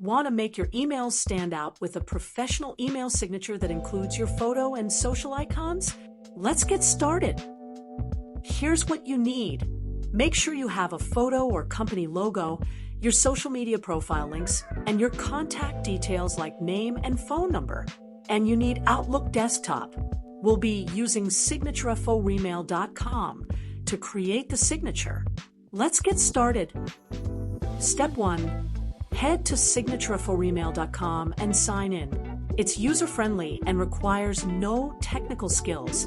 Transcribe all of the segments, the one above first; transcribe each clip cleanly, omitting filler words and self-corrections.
Want to make your emails stand out with a professional email signature that includes your photo and social icons? Let's get started. Here's what you need. Make sure you have a photo or company logo, your social media profile links, and your contact details like name and phone number. And you need Outlook Desktop. We'll be using signatureforemail.com to create the signature. Let's get started. Step 1. Head to signatureforemail.com and sign in. It's user-friendly and requires no technical skills.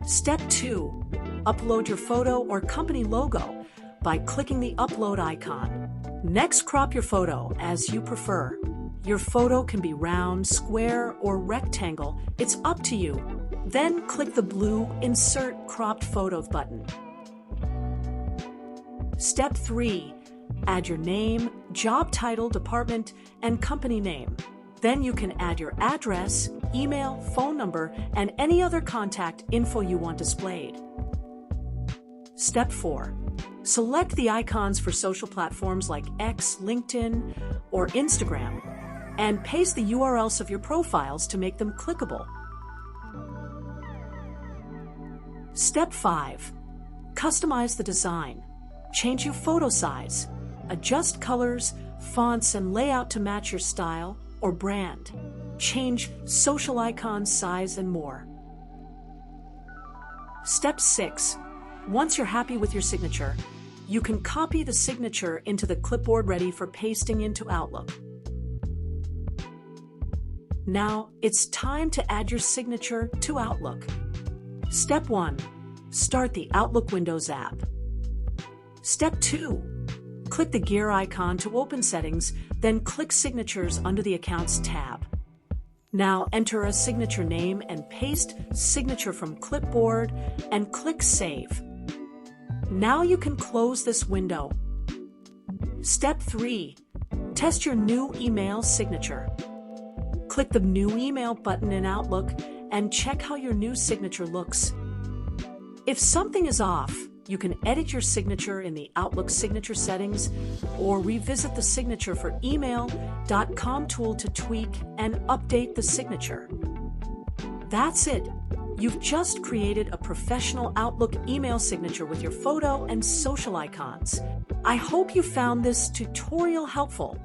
Step 2. Upload your photo or company logo by clicking the upload icon. Next, crop your photo as you prefer. Your photo can be round, square, or rectangle. It's up to you. Then click the blue Insert Cropped Photo button. Step 3. Add your name, job title, department, and company name. Then you can add your address, email, phone number, and any other contact info you want displayed. Step 4. Select the icons for social platforms like X, LinkedIn, or Instagram, and paste the URLs of your profiles to make them clickable. Step 5. Customize the design. Change your photo size. Adjust colors, fonts, and layout to match your style or brand. Change social icon size and more. Step 6. Once you're happy with your signature, you can copy the signature into the clipboard ready for pasting into Outlook. Now, it's time to add your signature to Outlook. Step 1. Start the Outlook Windows app. Step 2. Click the gear icon to open settings, then click Signatures under the Accounts tab. Now enter a signature name and paste signature from clipboard and click Save. Now you can close this window. Step 3. Test your new email signature. Click the New Email button in Outlook and check how your new signature looks. If something is off, you can edit your signature in the Outlook signature settings or revisit the Signature for Email.com tool to tweak and update the signature. That's it. You've just created a professional Outlook email signature with your photo and social icons. I hope you found this tutorial helpful.